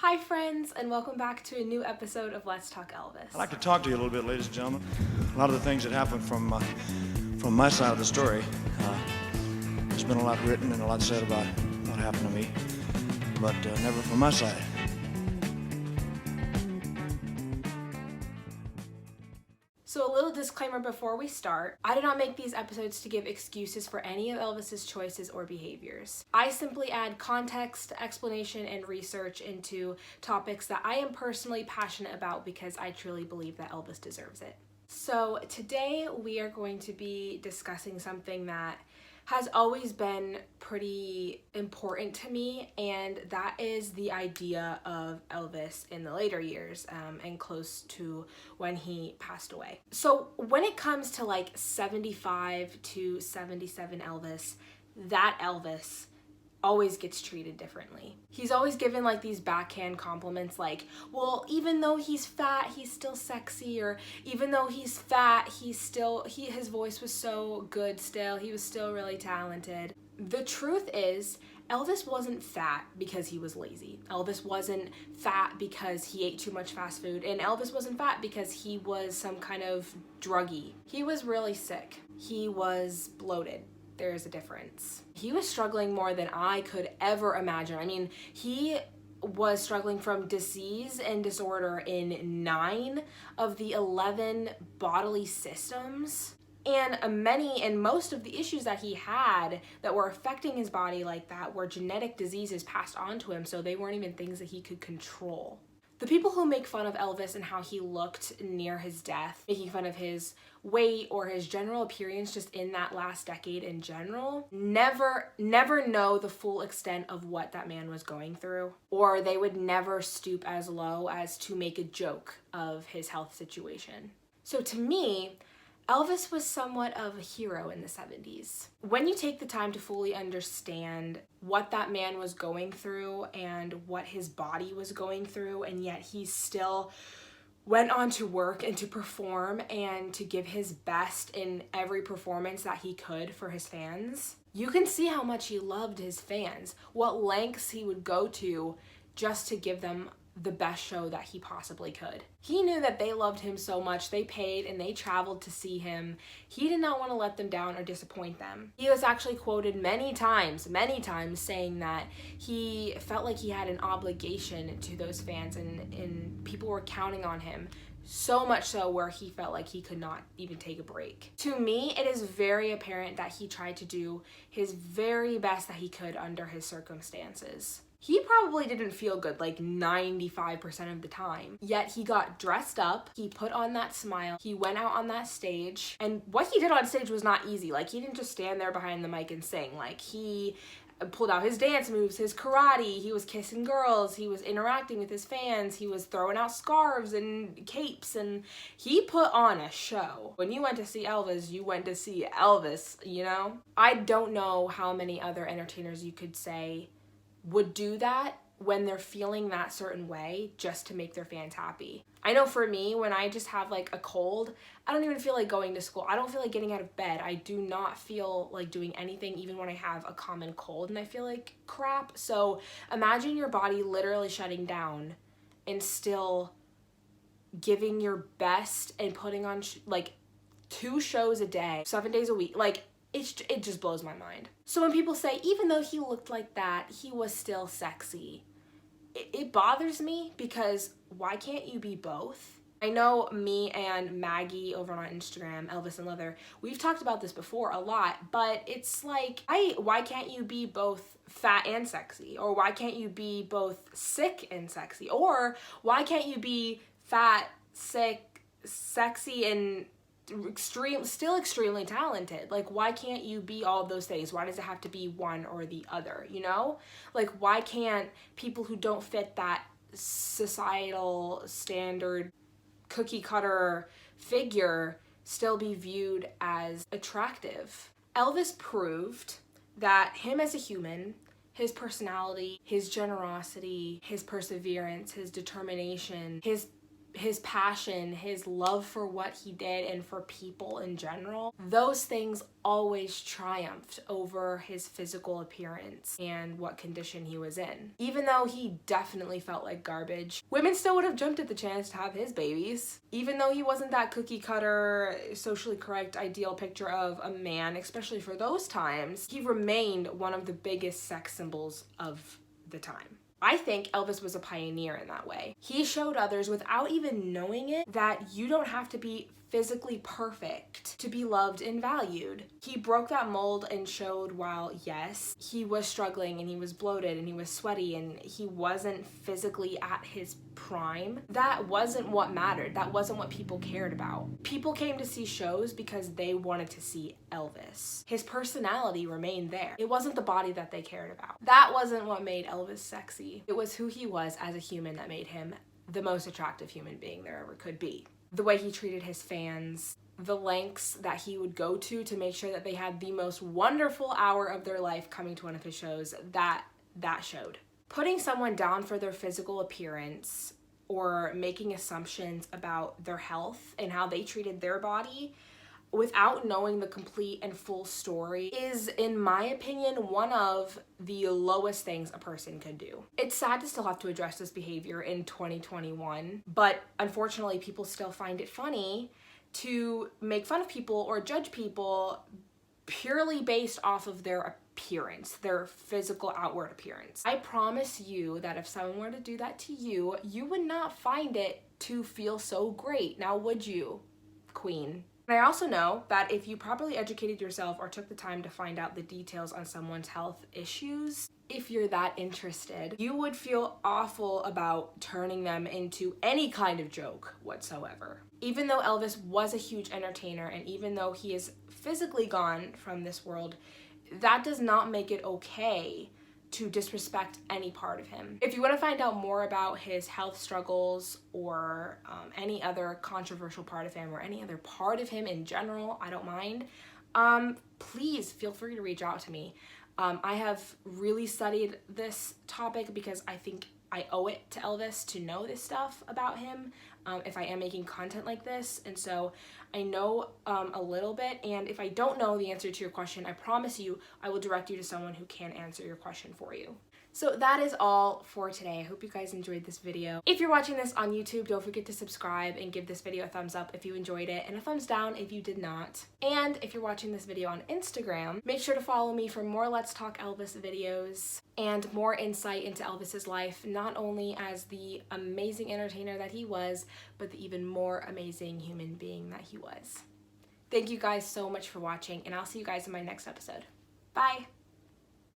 Hi friends, and welcome back to a new episode of Let's Talk Elvis. I'd like to talk to you a little bit, ladies and gentlemen. A lot of the things that happened from my side of the story. There's been a lot written and a lot said about what happened to me, but never from my side. So a little disclaimer before we start. I did not make these episodes to give excuses for any of Elvis's choices or behaviors. I simply add context, explanation, and research into topics that I am personally passionate about because I truly believe that Elvis deserves it. So today we are going to be discussing something that has always been pretty important to me, and that is the idea of Elvis in the later years and close to when he passed away. So when it comes to like 75 to 77 Elvis, that Elvis always gets treated differently. He's always given like these backhand compliments like, well, even though he's fat, he's still sexy, or even though he's fat, his voice was so good still, he was still really talented. The truth is, Elvis wasn't fat because he was lazy. Elvis wasn't fat because he ate too much fast food, and Elvis wasn't fat because he was some kind of druggie. He was really sick. He was bloated. There's a difference. He was struggling more than I could ever imagine. I mean, he was struggling from disease and disorder in 9 of the 11 bodily systems. And most of the issues that he had that were affecting his body like that were genetic diseases passed on to him, so they weren't even things that he could control. The people who make fun of Elvis and how he looked near his death, making fun of his weight or his general appearance just in that last decade in general, never know the full extent of what that man was going through, or they would never stoop as low as to make a joke of his health situation. So to me, Elvis was somewhat of a hero in the 70s. When you take the time to fully understand what that man was going through and what his body was going through, and yet he still went on to work and to perform and to give his best in every performance that he could for his fans, you can see how much he loved his fans, what lengths he would go to just to give them the best show that he possibly could. He knew that they loved him so much, they paid and they traveled to see him. He did not want to let them down or disappoint them. He was actually quoted many times saying that he felt like he had an obligation to those fans, and people were counting on him. So much so where he felt like he could not even take a break. To me, it is very apparent that he tried to do his very best that he could under his circumstances. He probably didn't feel good like 95% of the time, yet he got dressed up, he put on that smile, he went out on that stage, and what he did on stage was not easy. Like, he didn't just stand there behind the mic and sing. Like, he pulled out his dance moves, his karate, he was kissing girls, he was interacting with his fans, he was throwing out scarves and capes, and he put on a show. When you went to see Elvis, you went to see Elvis, you know? I don't know how many other entertainers you could say would do that when they're feeling that certain way just to make their fans happy. I know for me, when I just have like a cold, I don't even feel like going to school. I don't feel like getting out of bed. I do not feel like doing anything even when I have a common cold and I feel like crap. So imagine your body literally shutting down and still giving your best and putting on like 2 shows a day, 7 days a week. Like, it just blows my mind. So when people say, even though he looked like that, he was still sexy, it bothers me, because why can't you be both? I know me and Maggie over on Instagram, Elvis and Leather, we've talked about this before a lot, but it's like, why can't you be both fat and sexy? Or why can't you be both sick and sexy? Or why can't you be fat, sick, sexy, and still extremely talented? Like, why can't you be all of those things? Why does it have to be one or the other, you know? Like, why can't people who don't fit that societal standard cookie cutter figure still be viewed as attractive? Elvis proved that him as a human, his personality, his generosity, his perseverance, his determination, his his passion, his love for what he did and for people in general, those things always triumphed over his physical appearance and what condition he was in. Even though he definitely felt like garbage, women still would have jumped at the chance to have his babies. Even though he wasn't that cookie cutter, socially correct, ideal picture of a man, especially for those times, he remained one of the biggest sex symbols of the time. I think Elvis was a pioneer in that way. He showed others, without even knowing it, that you don't have to be physically perfect to be loved and valued. He broke that mold and showed while, yes, he was struggling and he was bloated and he was sweaty and he wasn't physically at his prime, that wasn't what mattered. That wasn't what people cared about. People came to see shows because they wanted to see Elvis. His personality remained there. It wasn't the body that they cared about. That wasn't what made Elvis sexy. It was who he was as a human that made him the most attractive human being there ever could be. The way he treated his fans, the lengths that he would go to make sure that they had the most wonderful hour of their life coming to one of his shows, that showed. Putting someone down for their physical appearance or making assumptions about their health and how they treated their body without knowing the complete and full story is, in my opinion, one of the lowest things a person could do. It's sad to still have to address this behavior in 2021, but unfortunately people still find it funny to make fun of people or judge people purely based off of their appearance, their physical outward appearance. I promise you that if someone were to do that to you, you would not find it to feel so great. Now, would you, queen? And I also know that if you properly educated yourself or took the time to find out the details on someone's health issues, if you're that interested, you would feel awful about turning them into any kind of joke whatsoever. Even though Elvis was a huge entertainer and even though he is physically gone from this world, that does not make it okay to disrespect any part of him. If you want to find out more about his health struggles or any other controversial part of him or any other part of him in general, I don't mind, please feel free to reach out to me. I have really studied this topic because I think I owe it to Elvis to know this stuff about him if I am making content like this, and so I know a little bit, and if I don't know the answer to your question, I promise you I will direct you to someone who can answer your question for you. So that is all for today. I hope you guys enjoyed this video. If you're watching this on YouTube, don't forget to subscribe and give this video a thumbs up if you enjoyed it and a thumbs down if you did not. And if you're watching this video on Instagram, make sure to follow me for more Let's Talk Elvis videos and more insight into Elvis's life, not only as the amazing entertainer that he was, but the even more amazing human being that he was. Thank you guys so much for watching, and I'll see you guys in my next episode. Bye!